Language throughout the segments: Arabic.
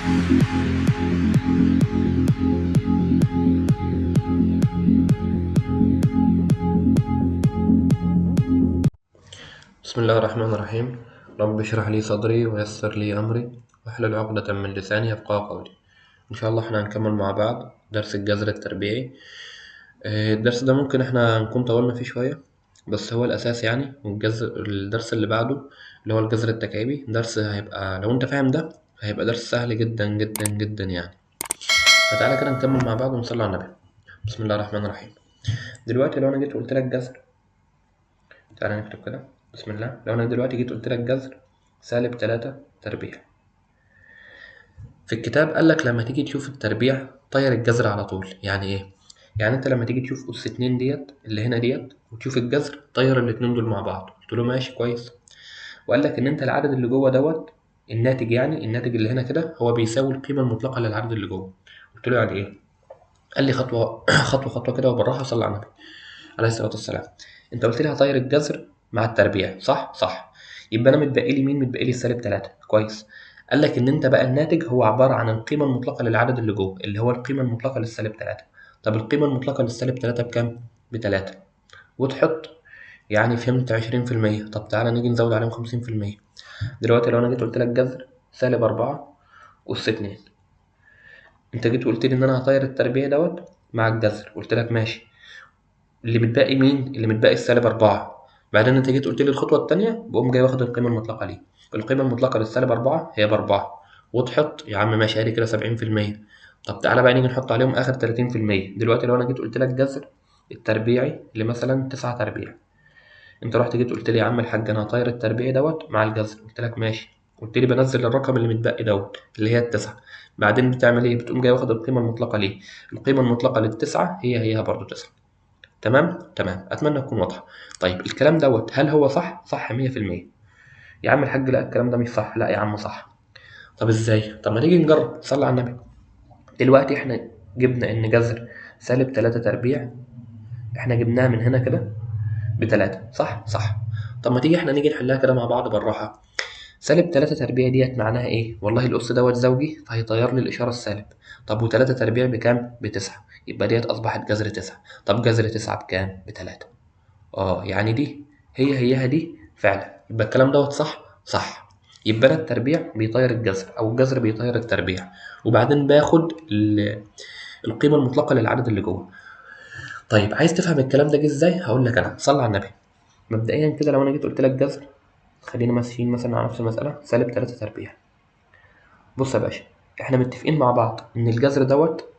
بسم الله الرحمن الرحيم. رب اشرح لي صدري ويسر لي أمري واحلل عقدة من لساني يفقهوا قولي. إن شاء الله احنا هنكمل مع بعض درس الجذر التربيعي. الدرس ده ممكن احنا نكون طولنا فيه شوية، بس هو الأساس يعني. والجذر الدرس اللي بعده اللي هو الجذر التكعيبي درس هيبقى، لو انت فاهم ده هيبقى درس سهل جدا جدا جدا يعني. فتعالى كده نكمل مع بعض ونصلي على النبي. بسم الله الرحمن الرحيم. دلوقتي لو انا جيت قلت لك جذر، تعالى نكتب كده. بسم الله. لو انا دلوقتي جيت قلت لك جذر -3 تربيع، في الكتاب قال لك لما تيجي تشوف التربيع طير الجذر على طول. يعني ايه؟ يعني انت لما تيجي تشوف اس 2 ديت اللي هنا ديت وتشوف الجذر طير الاتنين دول مع بعض. قلت له ماشي كويس. وقال لك ان انت العدد اللي جوه دوت الناتج، يعني الناتج اللي هنا كده هو بيساوي القيمه المطلقه للعدد اللي جوه. قلت له يعني ايه؟ قال لي خطوه خطوه خطوه كده وبالراحه. صلى على النبي عليه الصلاه والسلام. انت قلت لي هطير الجذر مع التربيع، صح؟ صح. يبقى انا متبقي لي مين؟ متبقي لي -3. كويس. قال لك ان انت بقى الناتج هو عباره عن القيمه المطلقه للعدد اللي جوه اللي هو القيمه المطلقه -3. طب القيمه المطلقه -3 بكام؟ ب3. وتحط يعني فهمت 20%. طب تعالى نيجي نزود عليهم 50%. دلوقتي لو انا جيت قلت لك جذر -4 أس 2، انت جيت قلت لي ان انا هطير التربيع دوت مع الجذر. قلت لك ماشي. اللي متبقي مين؟ اللي متبقي -4. بعدين انت جيت قلت لي الخطوه الثانيه بقوم جاي واخد القيمه المطلقه ليه. القيمه المطلقه -4 هي ب4. وتحط يا عم ماشي ادي كده 70%. طب تعالى بقى نيجي نحط عليهم اخر 30%. دلوقتي لو انا جيت قلت لك جذر التربيعي لمثلا 9 تربيع، انت رحت جيت قلت لي يا عم الحاج انا هطير التربيعي دوت مع الجذر. قلت لك ماشي. قلت لي بنزل الرقم اللي متبقي دوت اللي هي التسعة. بعدين بتعمل ايه؟ بتقوم جاي واخد القيمه المطلقه ليه. القيمه المطلقه للتسعة هي برضو 9. تمام تمام. اتمنى تكون واضحه. طيب الكلام دوت هل هو صح؟ صح 100%. يا عم الحاج لا الكلام ده مش صح. لا يا عم صح. طب ازاي؟ طب ما نيجي نجرب. صلي على النبي. دلوقتي احنا جبنا ان جذر -3 تربيع احنا جبناها من هنا كده ب3، صح؟ صح. طب ما تيجي احنا نيجي نحلها كده مع بعض بالراحه. -3 تربيع ديت معناها ايه؟ والله الأس دوت زوجي فهيطير لي الإشارة السالب. طب و3 تربيع بكام؟ ب9. يبقى ديت أصبحت جذر 9. طب جذر 9 بكام؟ ب3. يعني دي هيها دي فعلا. يبقى الكلام دوت صح؟ صح. يبقى أنا التربيع بيطير الجذر أو الجذر بيطير التربيع، وبعدين باخد القيمة المطلقة للعدد اللي جوه. طيب عايز تفهم الكلام ده جه ازاي؟ هقول لك أنا. صلى على النبي. مبدئيا كده لو أنا جيت قلت لك جذر، خلينا ماشيين مثلا على نفس المسألة -3 تربيع. بص يا باشا، احنا متفقين مع بعض ان الجذر دوت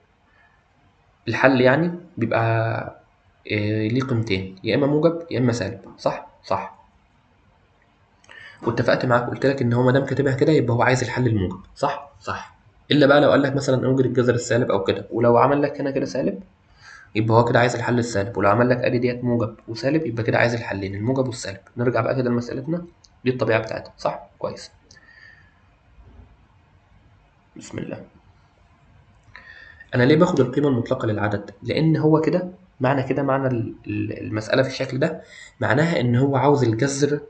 الحل يعني بيبقى ليه قيمتين، يا اما موجب يا اما سالب، صح؟ صح. واتفقت معاك قلت لك ان هو ما دام كاتبها كده يبقى هو عايز الحل الموجب، صح؟ صح. الا بقى لو قال لك مثلا اوجد الجذر السالب او كده، ولو عمل لك هنا كده سالب يبقى هو كده عايز الحل السالب، ولو عمل لك ادي ديت موجب وسالب يبقى كده عايز الحلين الموجب والسالب. نرجع بقى كده لمسألتنا. دي الطبيعة بتاعتها، صح؟ كويس. بسم الله. انا ليه باخد القيمه المطلقه للعدد؟ لان هو كده معنى كده معنى المساله في الشكل ده معناها ان هو عاوز الجذر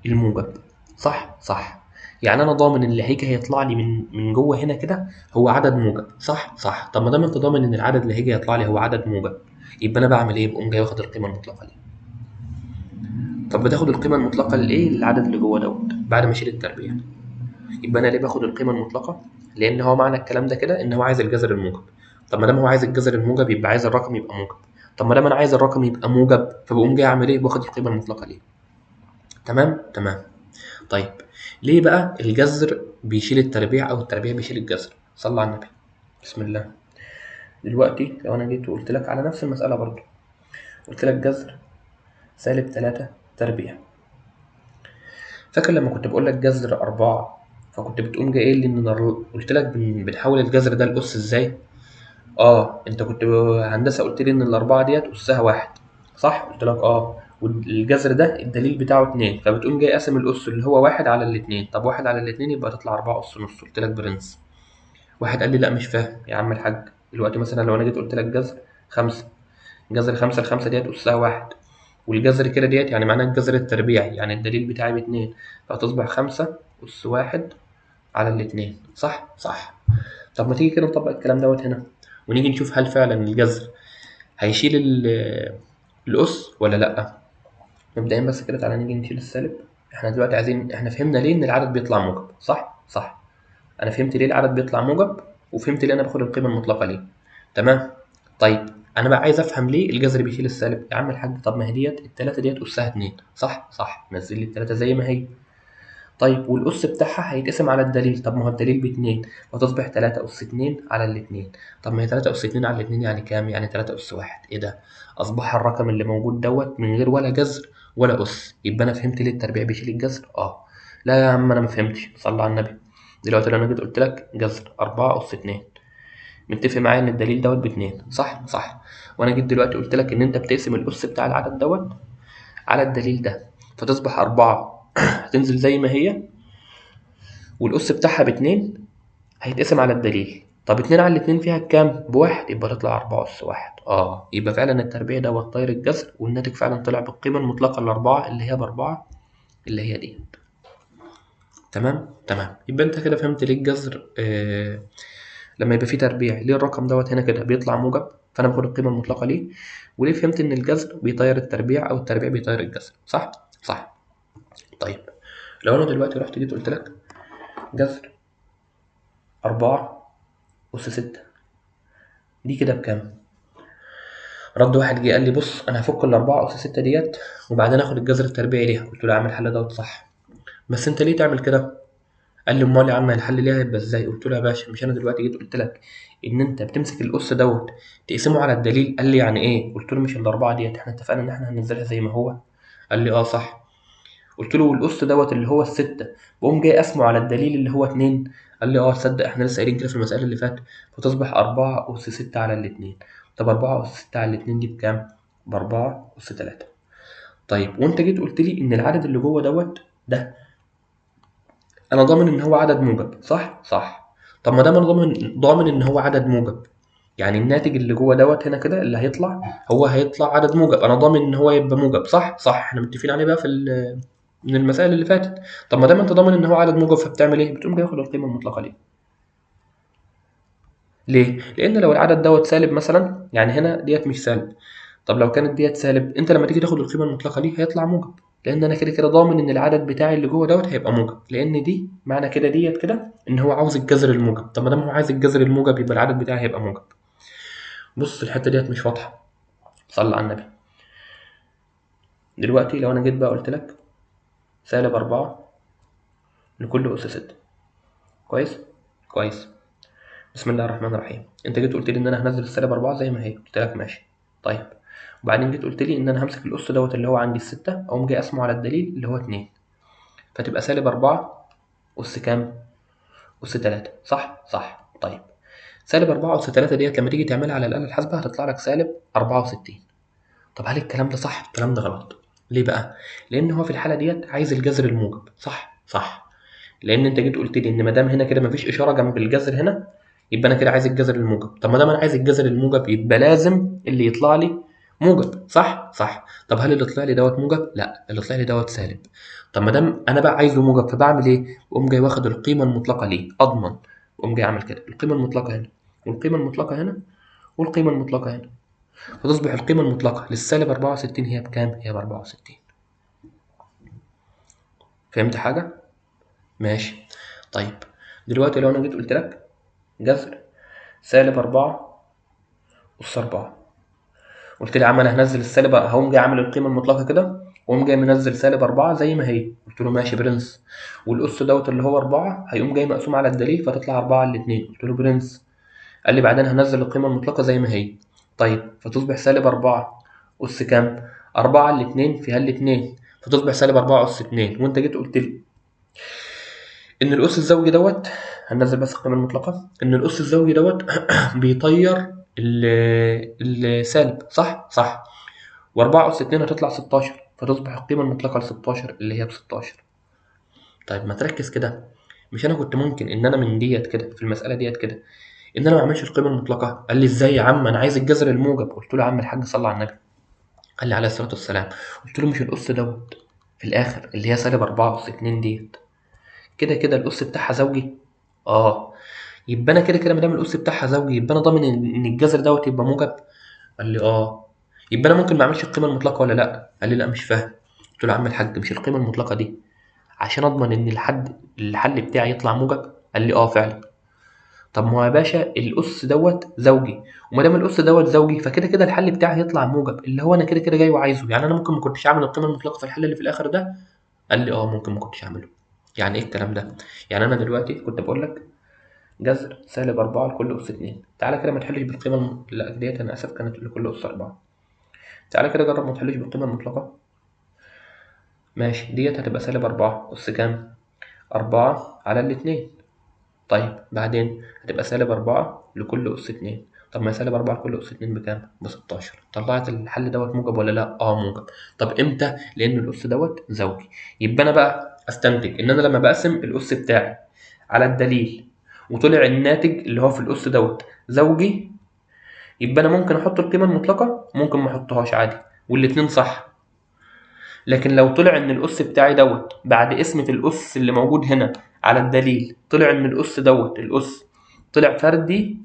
الموجب، صح؟ صح. يعني انا ضامن اللي هيجي هيطلع لي من جوه هنا كده هو عدد موجب، صح؟ صح. طب ما دام انت ضامن ان العدد اللي هيجي يطلع لي هو عدد موجب يبقى انا بعمل ايه؟ بقوم جاي واخد القيمه المطلقه دي. طب بتاخد القيمه المطلقه لايه؟ للعدد اللي جوه دوت بعد ما اشيل التربيع. يبقى انا ليه باخد القيمه المطلقه؟ لان هو معنى الكلام ده كده ان هو عايز الجذر الموجب. طب ما دام هو عايز الجذر الموجب يبقى عايز الرقم يبقى موجب. طب ما دام انا عايز الرقم يبقى موجب فبقوم جاي اعمل ايه؟ باخد القيمه المطلقه ليه. تمام تمام. طيب ليه بقى الجذر بيشيل التربيع او التربيع بيشيل الجذر؟ صلى على النبي. بسم الله. دلوقتي لو انا جيت وقلت لك على نفس المساله برضو، قلت لك جذر -3 تربيع، فاكر لما كنت بقول لك جذر 4 فكنت بتقوم جاي قايل لي ان قلت لك بنحول الجذر ده لاس ازاي؟ انت كنت هندسه قلت لي ان الاربعه ديت اسها 1، صح؟ قلت لك والجذر ده الدليل بتاعه 2، فبتقوم جاي قاسم الاس اللي هو 1 على الاتنين. طب 1 على الاتنين يبقى تطلع 4 اس نص. قلت لك برنس. واحد قال لي لا مش فاهم يا عم الحاج. دلوقتي مثلا لو انا جيت قلت لك جذر 5، جذر 5 ل5 ديت اسها 1، والجذر كده ديت يعني معناه الجذر التربيعي يعني الدليل بتاعي ب2، فهتصبح 5 اس 1 على الاتنين، صح؟ صح. طب ما تيجي كده نطبق الكلام دوت هنا، ونيجي نشوف هل فعلا الجذر هيشيل الأس ولا لأ. مبدئيا بس كده تعالى نيجي نشيل السالب. احنا دلوقتي عايزين، احنا فهمنا ليه إن العدد بيطلع موجب، صح؟ صح. أنا فهمت ليه العدد بيطلع موجب، وفهمت ليه أنا باخد القيمة المطلقة ليه. تمام؟ طيب أنا بقى عايز أفهم ليه الجذر بيشيل السالب. يا عم الحاج طب ما هي ديت التلاتة ديت أسها 2، صح؟ صح. نزل لي التلاتة زي ما هي. طيب والأس بتاعها هيتقسم على الدليل، طب ما هو الدليل باتنين، فتصبح 3 أس 2 على الاتنين. طب ما هي 3 أس 2 على الاتنين يعني كام؟ يعني 3 أس 1. إيه ده؟ أصبح الرقم اللي موجود دوت من غير ولا جذر ولا أس. يبقى أنا فهمت ليه التربيع بيشيل الجذر؟ لا يا عم أنا ما فهمتش، صلى على النبي. دلوقتي لو أنا جيت قلت لك جذر 4 أس 2، متفق معايا إن الدليل دوت باتنين، صح؟ صح. وأنا جيت دلوقتي قلت لك إن أنت بتقسم الأس بتاع العدد دوت على الدليل ده، فتصبح 4 هتنزل زي ما هي، والأس بتاعها باتنين هيتقسم على الدليل. طب 2 على الاتنين فيها كام؟ بواحد، يبقى تطلع 4 أس 1. يبقى فعلا التربيع دوت طاير الجذر، والناتج فعلا طلع بالقيمة المطلقة الأربعة اللي هي بأربعة، اللي هي دي. تمام تمام. يبقى أنت كده فهمت ليه الجذر لما يبقى فيه تربيع ليه الرقم دوت هنا كده بيطلع موجب، فأنا باخد القيمة المطلقة ليه، وليه فهمت إن الجذر بيطير التربيع أو التربيع بيطير الجذر، صح؟ صح. طيب لو أنا دلوقتي رحت جيت قلت لك جذر 4 أس 6 دي كده بكام؟ رد واحد جه قال لي بص انا هفك الاربعه اس 6 ديت وبعدين اخد الجذر التربيعي ليها. قلت له اعمل الحل دوت صح، بس انت ليه تعمل كده؟ قال لي امال يا عم الحل ليها هيبقى ازاي؟ قلت له يا باشا مش انا دلوقتي جيت قلت لك ان انت بتمسك الاس دوت تقسمه على الدليل؟ قال لي يعني ايه؟ قلت له مش الاربعه ديت احنا اتفقنا ان احنا هننزلها زي ما هو؟ قال لي صح. قلت له والاس دوت اللي هو الستة بقوم جاي قسمه على الدليل اللي هو 2؟ قال لي تصدق احنا لسه قايلين كده في المسألة اللي فاتت، فتصبح 4 أس 6 على الاتنين. طب 4 أس 6 على الاتنين دي بكام؟ ب4 أس 3. طيب وانت جيت قلت لي ان العدد اللي جوه دوت ده انا ضامن ان هو عدد موجب، صح؟ صح. طب ما دام انا ضامن ان هو عدد موجب، يعني الناتج اللي جوه دوت هنا كده اللي هيطلع هو هيطلع عدد موجب، انا ضامن ان هو يبقى موجب، صح؟ صح. احنا متفقين عليه بقى من المسائل اللي فاتت. طب ما دام انت ضامن ان هو عدد موجب فبتعمل ايه؟ بتقوم جاي ياخد القيمه المطلقه ليه. ليه؟ لان لو العدد دوت سالب مثلا، يعني هنا ديت مش سالب، طب لو كانت ديت سالب انت لما تيجي تاخد القيمه المطلقه ليه هيطلع موجب، لان انا كده كده ضامن ان العدد بتاعي اللي جوه دوت هيبقى موجب، لان دي معنى كده ديت كده ان هو عاوز الجذر الموجب. طب ما دام هو عايز الجذر الموجب يبقى العدد بتاعي هيبقى موجب. بص الحته ديت مش واضحه، صلى على النبي. دلوقتي لو انا جيت بقى قلت لك -4 لكل أس 6، كويس؟ كويس. بسم الله الرحمن الرحيم. انت جيت قلت لي ان انا هنزل -4 زي ما هي، قلت لك ماشي. طيب وبعدين جيت قلت لي ان انا همسك الاس دوت اللي هو عندي ال6 اقوم جاي اسمه على الدليل اللي هو 2، فتبقى -4 أس كام؟ أس 3، صح؟ صح. طيب -4 أس 3 ديت لما تيجي تعملها على الآلة الحاسبة هتطلع لك -64. طب هل الكلام ده صح؟ الكلام ده غلط. ليه بقى؟ لأن هو في الحالة ديت عايز الجذر الموجب، صح؟ صح. لأن أنت جيت قلت لي إن ما دام هنا كده مفيش إشارة جنب الجذر هنا يبقى أنا كده عايز الجذر الموجب. طب ما دام أنا عايز الجذر الموجب يبقى لازم اللي يطلع لي موجب، صح؟ صح. طب هل اللي طلع لي دوت موجب؟ لا، اللي طلع لي دوت سالب. طب ما دام أنا بقى عايزه موجب فبعمل إيه؟ بقوم جاي واخد القيمة المطلقة ليه؟ أضمن. بقوم جاي عامل كده القيمة المطلقة هنا والقيمة المطلقة هنا والقيمة المطلقة هنا، فتصبح القيمة المطلقة للسالب 64 هي بكام؟ هي ب64. فهمت حاجة؟ ماشي. طيب دلوقتي لو أنا جيت قلت لك جذر -4 أس 4، قلت لي يا عم أنا هنزل السالب، هقوم جاي عامل القيمة المطلقة كده وقوم جاي منزل -4 زي ما هي. قلت له ماشي برنس. والأس دوت اللي هو 4 هيقوم جاي مقسوم على الدليل فتطلع 4 على الاتنين. قلت له برنس. قال لي بعدين هنزل القيمة المطلقة زي ما هي. طيب فتصبح -4 أس كام؟ 4 على الاتنين فيها الاتنين، فتصبح -4 أس 2. وأنت جيت قلت لي إن الأس الزوجي دوت، هننزل بس القيمة المطلقة، إن الأس الزوجي دوت بيطير السالب، صح؟ صح. و4 أس 2 هتطلع 16، فتصبح القيمة المطلقة ل16 اللي هي ب16. طيب ما تركز كده، مش أنا كنت ممكن إن أنا من ديت كده في المسألة ديت كده إن أنا ما أعملش القيمة المطلقة؟ قال لي إزاي يا عم أنا عايز الجذر الموجب. قلت له يا عم الحاج صلى على النبي. قال لي عليه الصلاة والسلام. قلت له مش الأس دوت في الآخر اللي هي -4 أس 2 ديت كده كده الأس بتاعها زوجي؟ يبقى انا كده كده ما دام الاس بتاعها زوجي يبقى انا ضامن ان الجذر دوت يبقى موجب. قال لي يبقى انا ممكن ما اعملش القيمه المطلقه ولا لا؟ قال لي لا مش فاهم. قلت له يا عم الحاج مش القيمه المطلقه دي عشان اضمن ان الحل بتاعي يطلع موجب؟ قال لي فعلا. طب ما هو يا باشا الاس دوت زوجي، وما دام الاس دوت زوجي فكده كده الحل بتاعي هيطلع موجب اللي هو انا كده كده جاي وعايزه. يعني انا ممكن ما كنتش اعمل القيمه المطلقه في الحل اللي في الاخر ده؟ قال لي ممكن ما كنتش اعمله. يعني ايه الكلام ده؟ يعني انا دلوقتي كنت بقول لك جذر -4 لكل أس 2. تعالى كده ما تحلش بالقيمة لا ديت أنا آسف كانت لكل أس 4. تعالى كده جرب ما تحلش بالقيمة المطلقة. ماشي ديت هتبقى -4 أس كام؟ 4 على الاتنين. طيب بعدين هتبقى -4 لكل أس 2. طب ما -4 لكل أس 2 بكام؟ ب16. طلعت الحل دوت موجب ولا لأ؟ موجب. طب إمتى؟ لأن الأس دوت زوجي. يبقى أنا بقى أستنتج إن أنا لما بقسم الأس بتاعي على الدليل وطلع الناتج اللي هو في الأس دوت زوجي، يبقى انا ممكن احط القيمه المطلقه ممكن ما احطهاش عادي والاتنين صح. لكن لو طلع ان الاس بتاعي دوت بعد قسمه الاس اللي موجود هنا على الدليل طلع ان الاس دوت الاس طلع فردي،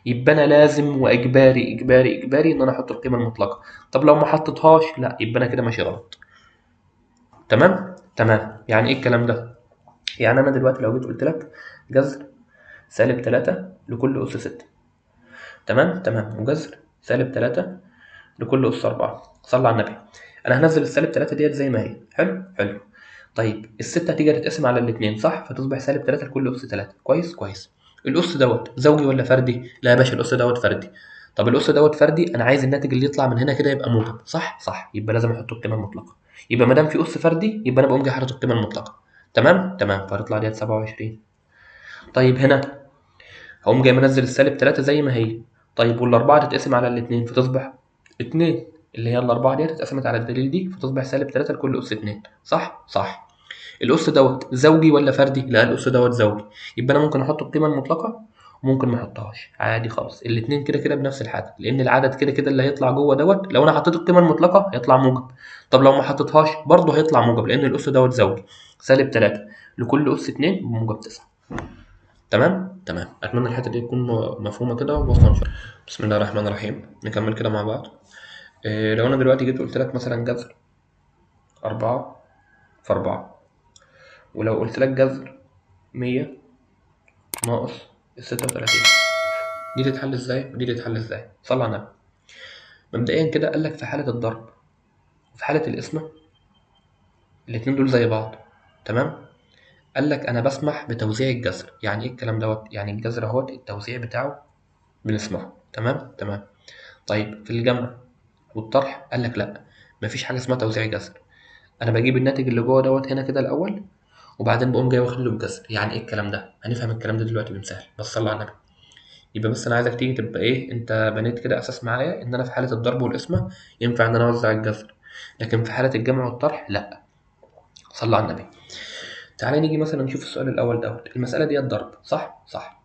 يبقى انا لازم واجباري اجباري اجباري ان انا احط القيمه المطلقه. طب لو ما حطيتهاش لا يبقى انا كده ماشي غلط. تمام تمام. يعني ايه الكلام ده؟ يعني انا دلوقتي لو جيت قلت لك جذر -3 لكل اس 6. تمام تمام. وجذر -3 لكل أس 4. صلى على النبي. أنا هنزل -3 ديت زي ما هي. حلو حلو. طيب الستة هتيجي تتقسم على الاتنين صح؟ فتصبح -3 لكل أس 3. كويس كويس. الأس دوت زوجي ولا فردي؟ لا يا باشا الأس دوت فردي. طب الأس دوت فردي أنا عايز الناتج اللي يطلع من هنا كده يبقى موجب صح؟ صح. يبقى لازم أحط القيمة المطلقة. يبقى ما دام في أس فردي يبقى أنا بقوم جاي حاطط القيمة المطلقة. تمام تمام. فهتطلع ديت 27. طيب هنا هقوم جاي منزل -3 زي ما هي. طيب والأربعة تتقسم على الاتنين فتصبح 2. اللي هي الأربعة ديت اتقسمت على الدليل دي فتصبح -3 لكل أس 2. صح؟ صح. الأس دوت زوجي ولا فردي؟ لا الأس دوت زوجي. يبقى أنا ممكن أحط القيمة المطلقة وممكن ما أحطهاش عادي خالص. الاتنين كده كده بنفس الحاجة لأن العدد كده كده اللي هيطلع جوه دوت لو أنا حطيت القيمة المطلقة هيطلع موجب. طب لو ما حطيتهاش برضه هيطلع موجب لأن الأس دوت زوجي. -3 لكل أس 2 بموجب 9. تمام تمام. اتمنى الحته دي تكون مفهومه كده وواضحه ان شاء الله. بسم الله الرحمن الرحيم. نكمل كده مع بعض. لو انا دلوقتي جيت قلت لك مثلا جذر 4 في 4، ولو قلت لك جذر 100 ناقص 36، دي تتحل ازاي ودي تتحل ازاي؟ صلى على النبي. مبدئيا كده قال لك في حاله الضرب وفي حاله القسمه الاتنين دول زي بعض. تمام. قال لك انا بسمح بتوزيع الجذر. يعني ايه الكلام دوت؟ يعني الجذر اهوت التوزيع بتاعه بنسمعه. تمام تمام. طيب في الجمع والطرح قال لك لا مفيش حاجه اسمها توزيع جذر. انا بجيب الناتج اللي جوه دوت هنا كده الاول وبعدين بقوم جاي واخد له بجذر. يعني ايه الكلام ده؟ هنفهم الكلام ده دلوقتي بمثال بس صلى على النبي. يبقى بس انا عايزك تيجي تبقى ايه انت بنيت كده اساس معايا ان انا في حاله الضرب والقسمه ينفع ان انا اوزع الجذر، لكن في حاله الجمع والطرح لا. صلى على النبي. تعالى نيجي مثلا نشوف السؤال الاول دوت. المساله دي ضرب صح؟ صح.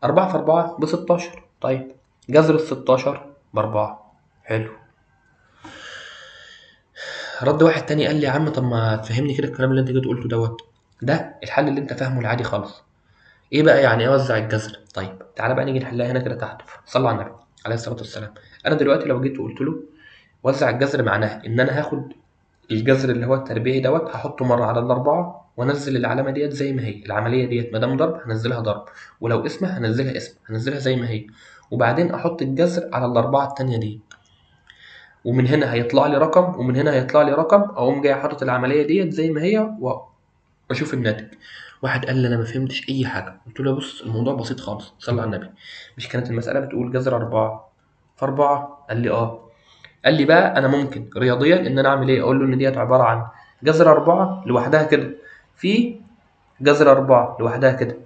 4 في 4 ب 16. طيب جذر ال 16 ب 4. حلو. رد واحد تاني قال لي يا عم طب ما تفهمني كده الكلام اللي انت جيت قلته دوت. ده الحل اللي انت فاهمه العادي خالص. ايه بقى يعني ايه اوزع الجذر؟ طيب تعالى بقى نيجي نحلها هنا كده تحت. صلى على النبي عليه الصلاه والسلام. انا دلوقتي لو جيت وقلت له وزع الجذر معناها ان انا هاخد الجذر اللي هو التربيعي دوت هحطه مره على الاربعه وانزل العلامه ديت زي ما هي. العمليه ديت ما دام ضرب هنزلها ضرب ولو اسمه هنزلها اسم هنزلها زي ما هي. وبعدين احط الجذر على الاربعه التانيه دي ومن هنا هيطلع لي رقم ومن هنا هيطلع لي رقم. اقوم جاي حاطط العمليه ديت زي ما هي واشوف الناتج. واحد قال لي انا ما فهمتش اي حاجه. قلت له بص الموضوع بسيط خالص. صلى على النبي. مش كانت المساله بتقول جذر 4 في 4؟ قال لي قال لي بقى انا ممكن رياضيا ان انا اعمل ايه؟ اقول له ان ديت عباره عن جذر 4 لوحدها كده في جذر 4 لوحدها كده.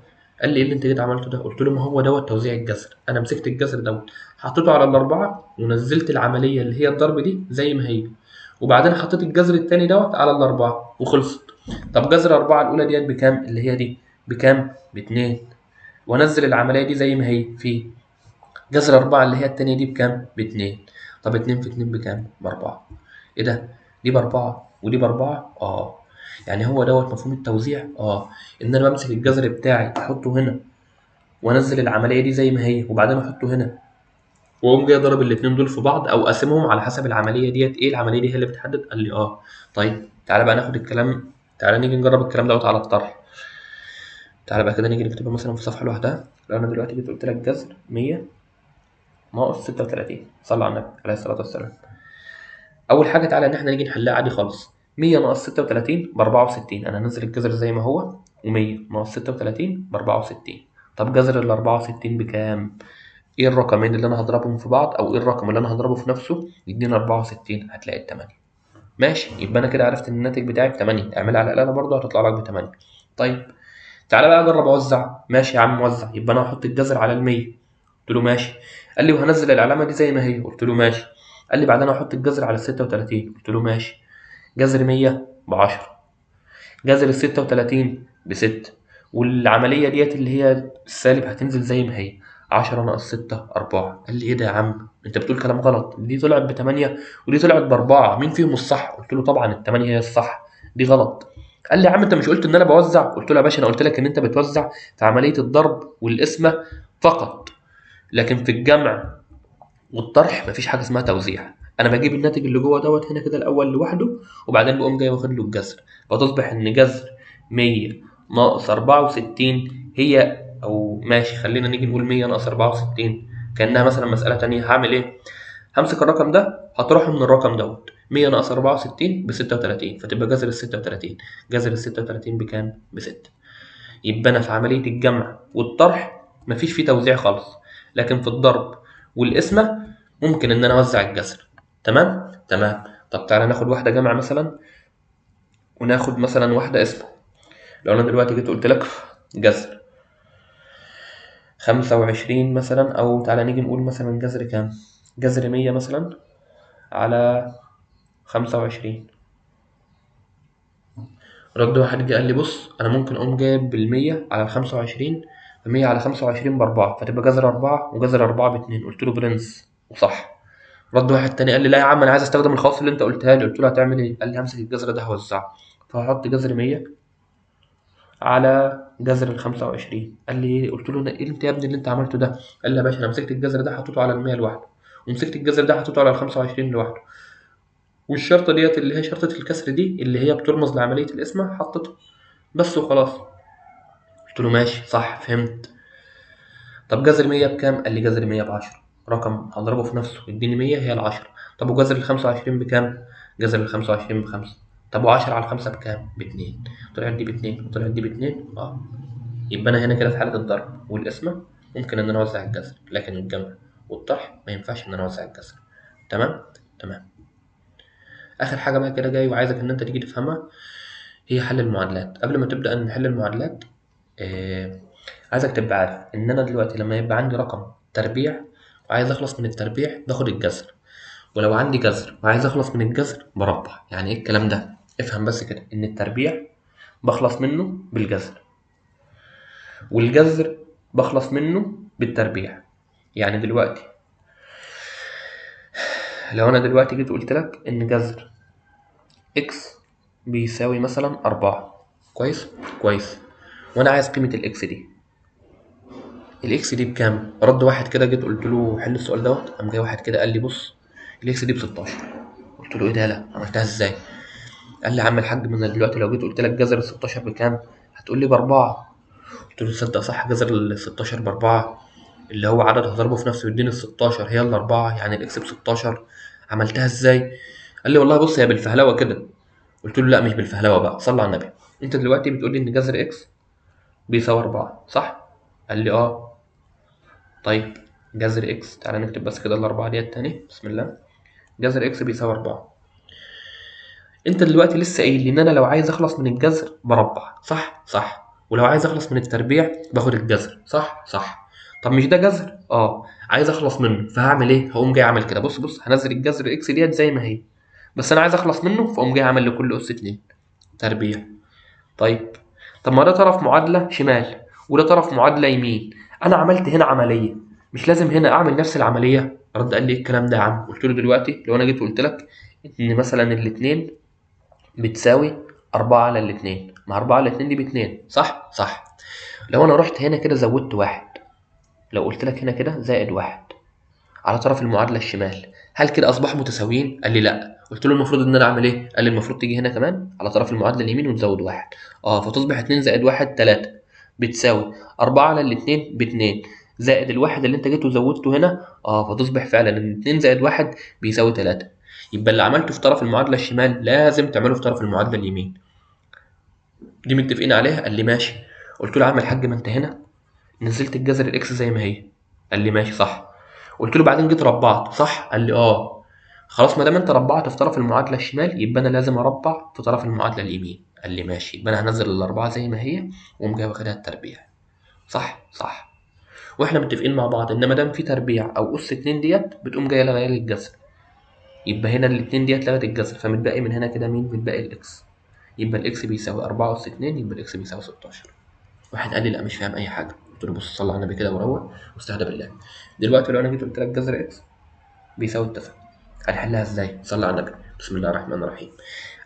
قال لي ايه اللي انت كده عملته ده؟ قلت له ما هو دوت توزيع الجذر. انا مسكت الجذر دوت حطيته على الاربعه ونزلت العمليه اللي هي الضرب دي زي ما هي وبعدين حطيت الجذر التاني دوت على الاربعه وخلصت. طب جذر 4 الاولى ديت بكام؟ اللي هي دي بكام؟ ب2 وانزل العمليه دي زي ما هي في جذر 4 اللي هي التانيه دي بكام؟ ب2. طب 2 في 2 بكام؟ ب4. ايه ده؟ دي ب4 ودي ب4. يعني هو دوت مفهوم التوزيع. ان انا بمسك الجذر بتاعي احطه هنا وانزل العمليه دي زي ما هي وبعدين احطه هنا واقوم جاي ضارب الاثنين دول في بعض او اقسمهم على حسب العمليه ديت ايه. العمليه دي هي اللي بتحدد. قال لي طيب تعالى بقى ناخد الكلام، تعالى نيجي نجرب الكلام دوت على الطرح. تعالى بقى كده نيجي نكتبها مثلا في صفحه لوحدها. لو انا دلوقتي جيت قلت لك جذر 100 ناقص 36، صلى على النبي عليه الصلاه والسلام. اول حاجه تعالى ان احنا نيجي نحلها عادي خالص. 100 ناقص 36 ب 64. انا هنزل الجذر زي ما هو، و100 ناقص 36 ب 64. طب جذر ال 64 بكام؟ ايه الرقمين اللي انا هضربهم في بعض او ايه الرقم اللي انا هضربه في نفسه يديني 64؟ هتلاقي ال 8. ماشي، يبقى انا كده عرفت ان الناتج بتاعي ب 8. اعملها على الاله برضه هتطلع لك ب 8. طيب تعالى بقى اجرب اوزع. ماشي يا عم وزع. يبقى انا هحط الجذر على ال 100. قلت له ماشي. قال لي وهنزل العلامه دي زي ما هي. قلت له ماشي. قال لي بعدين هحط الجذر على ال 36. قلت له ماشي. جذر 100 ب 10، جذر ال 36 ب 6، والعمليه ديت اللي هي السالب هتنزل زي ما هي. 10 ناقص 6 4. قال لي ايه ده يا عم انت بتقول كلام غلط، دي طلعت ب 8 ودي طلعت ب 4، مين فيهم الصح؟ قلت له طبعا ال 8 هي الصح، دي غلط. قال لي يا عم انت مش قلت ان انا بوزع؟ قلت له يا باشا انا قلت لك ان انت بتوزع في عمليه الضرب والقسمه فقط، لكن في الجمع والطرح مفيش حاجه اسمها توزيع. انا بجيب الناتج اللي جوه دوت هنا كده الاول لوحده وبعدين بقوم جاي واخد له الجذر، فتصبح ان جذر 100 ناقص 64 هي، او ماشي خلينا نيجي نقول 100 ناقص 64 كانها مثلا مساله تانية. هعمل ايه؟ همسك الرقم ده هطرحه من الرقم دوت. 100 ناقص 64 ب 36، فتبقى جذر ال 36. جذر ال 36 بكام؟ ب 6. يبقى انا في عمليه الجمع والطرح مفيش فيه توزيع خالص، لكن في الضرب والقسمه ممكن ان انا اوزع الجذر. تمام تمام. طب تعالى ناخد واحده جمع مثلا وناخد مثلا واحده قسمه. لو انا دلوقتي جيت قلت لك جذر 25 مثلا، او تعالى نيجي نقول مثلا جذر كام؟ جذر 100 مثلا على 25. رد واحد جه قال لي بص انا ممكن اقوم جايب بال100 على ال 25، 100 على 25 ب4 فتبقى جذر 4 وجذر 4 ب2. قلت له برنس وصح. رد واحد تاني قال لي لا يا عم انا عايز استخدم الخواص اللي انت قلتها لي. قلت له هتعمل ايه؟ قال لي همسك الجذر ده هوزعه، فهحط جذر 100 على جذر ال 25. قال لي ايه؟ قلت له ايه انت يا ابني اللي انت عملته ده؟ قال لي يا باشا انا مسكت الجذر ده حطيته على ال 100 لوحده ومسكت الجذر ده حطيته على ال 25 لوحده، والشرطه ديت اللي هي شرطه الكسر دي اللي هي بترمز لعمليه القسمه حطيتها بس وخلاص. قلت له ماشي صح فهمت. طب جذر 100 بكام؟ قال لي جذر 100 ب 10. رقم هضربه في نفسه يديني 100 هي ال 10. طب وجذر ال 25 بكام؟ جذر ال 25 ب 5. طب و10 على 5 بكام؟ ب 2. طلعت دي ب 2 وطلعت دي ب 2. يبقى انا هنا كده في حاله الضرب والقسمه ممكن ان انا اوزع الجذر، لكن الجمع والطرح ما ينفعش ان انا اوزع الجذر. تمام تمام. اخر حاجه بقى كده جاي وعايزك ان انت تيجي تفهمها هي حل المعادلات. قبل ما تبدا نحل المعادلات عايزك تبقى عارف ان انا دلوقتي لما يبقى عندي رقم تربيع وعايز اخلص من التربيع باخد الجذر، ولو عندي جذر وعايز اخلص من الجذر بربع. يعني ايه الكلام ده؟ افهم بس كده ان التربيع بخلص منه بالجذر والجذر بخلص منه بالتربيع. يعني دلوقتي لو انا دلوقتي جيت قلت لك ان جذر اكس بيساوي مثلا 4، كويس كويس، وانا عايز قيمه الاكس دي. الاكس دي بكام؟ رد واحد كده جيت قلت له حل السؤال دوت، قام جاي واحد كده قال لي بص الاكس دي ب 16. قلت له ايه ده؟ لا عملتها ازاي؟ قال لي يا عم الحاج من دلوقتي لو جيت قلت لك جذر ال 16 بكام هتقول لي باربعه. قلت له تصدق صح، جذر ال 16 باربعه اللي هو عدد هضربه في نفسه يديني ال 16 هي الاربعه، يعني الاكس ب 16. عملتها ازاي؟ قال لي والله بص هي بالفهلوه كده. قلت له لا مش بالفهلوه بقى، صلى على النبي. انت دلوقتي بتقول لي ان جذر اكس بيساوي 4 صح؟ قال لي طيب جذر اكس، تعالى نكتب بس كده الاربعه ديت تاني بسم الله. جذر اكس بيساوي 4. انت دلوقتي لسه قايل لي ان انا لو عايز اخلص من الجذر بربع صح؟ صح. ولو عايز اخلص من التربيع باخد الجذر صح؟ صح. طب مش ده جذر؟ عايز اخلص منه فهعمل ايه؟ هقوم جاي عامل كده بص بص هنزل الجذر اكس ديت زي ما هي، بس انا عايز اخلص منه فاقوم جاي عامل لكل اس 2 تربيع. طيب طب ما ده طرف معادله شمال وده طرف معادله يمين، انا عملت هنا عمليه مش لازم هنا اعمل نفس العمليه؟ رد قال لي ايه الكلام ده يا عم؟ قلت له دلوقتي لو انا جيت قلت لك ان مثلا الاثنين بتساوي 4 على الاتنين، مع 4 على الاتنين دي باتنين، صح؟ صح. لو انا رحت هنا كده زودت واحد، لو قلت لك هنا كده زائد واحد على طرف المعادلة الشمال، هل كده أصبحوا متساويين؟ قال لي لأ. قلت له المفروض إن أنا أعمل إيه؟ قال لي المفروض تيجي هنا كمان على طرف المعادلة اليمين وتزود واحد. فتصبح 2 زائد واحد 3 بتساوي 4 على الاتنين باتنين زائد الواحد اللي أنت جيت وزودته هنا، فتصبح فعلا إن 2 زائد واحد بيساوي 3. يبقى اللي عملته في طرف المعادلة الشمال لازم تعمله في طرف المعادلة اليمين. دي متفقين عليها؟ قال لي ماشي. قلت له يا عم الحاج ما أنت هنا نزلت الجذر الإكس زي ما هي. قال لي ماشي صح. قلت له بعدين جيت ربعت، صح؟ قال لي خلاص ما دام انت ربعت في طرف المعادله الشمال يبقى انا لازم اربع في طرف المعادله اليمين. قال لي ماشي، يبقى انا هنزل الاربعه زي ما هي واقوم جاي واخدها التربيع. صح صح. واحنا متفقين مع بعض ان ما دام في تربيع او اس 2 ديت بتقوم جايه لاغيه لي الجذر، يبقى هنا الاتنين ديت لغت الجذر، فمتبقي من هنا كده مين؟ متبقي الاكس. يبقى الاكس بيساوي 4 اس 2، يبقى الاكس بيساوي 16. واحد قال لي لا مش فاهم اي حاجه. قلت له بص صلي على النبي كده وروق واستهدى بالله. دلوقتي لو انا جيت قلت لك جذر اكس بيساوي التسعة، هنحلها ازاي؟ صلى على النبي. بسم الله الرحمن الرحيم.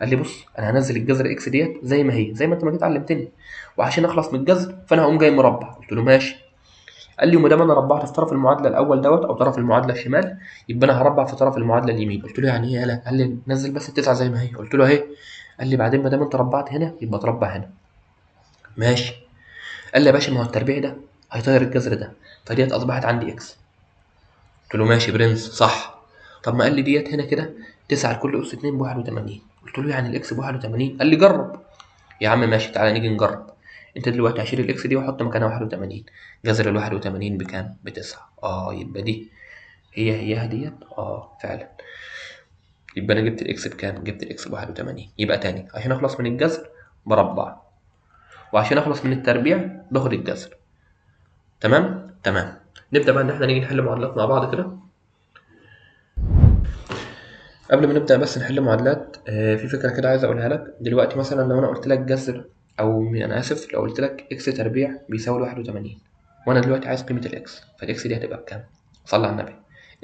قال لي بص انا هنزل الجذر اكس ديت زي ما هي، زي ما انت ما جيت علمتني، وعشان اخلص من الجذر فانا هقوم جاي مربع. قلت له ماشي. قال لي وما دام انا ربعت في طرف المعادله الاول دوت او طرف المعادله الشمال يبقى انا هربع في طرف المعادله اليمين. قلت له يعني ايه يالا؟ قال لي نزل بس التسعه زي ما هي. قلت له اهي. قال لي بعدين ما دام انت ربعت هنا يبقى تربع هنا. ماشي. قال لي يا باشا ما هو التربيع ده هيطير الجذر ده، فديت اصبحت عندي اكس. قلت له ماشي برنس صح. طب ما قال لي ديت هنا كده 9 لكل اس 2 ب 81. قلت له يعني الاكس ب 81؟ قال لي جرب. يا عم ماشي تعالى نيجي نجرب. انت دلوقتي هشيل الاكس دي واحط مكانها 81. جذر ال 81 بكام؟ ب 9. يبقى دي هي ديت فعلا. يبقى انا جبت الاكس بكام؟ جبت الاكس ب 81. يبقى تاني عشان اخلص من الجذر بربع، وعشان اخلص من التربيع باخد الجذر. تمام تمام. نبدا بقى ان احنا نيجي نحل معادلات مع بعض كده. قبل ما نبدأ بس نحل معادلات، في فكرة كده عايز أقولها لك. دلوقتي مثلا لو أنا قلت لك جذر، أو أنا آسف لو قلت لك إكس تربيع بيساوي 81، وأنا دلوقتي عايز قيمة الإكس، فالإكس دي هتبقى بكام؟ صلى على النبي.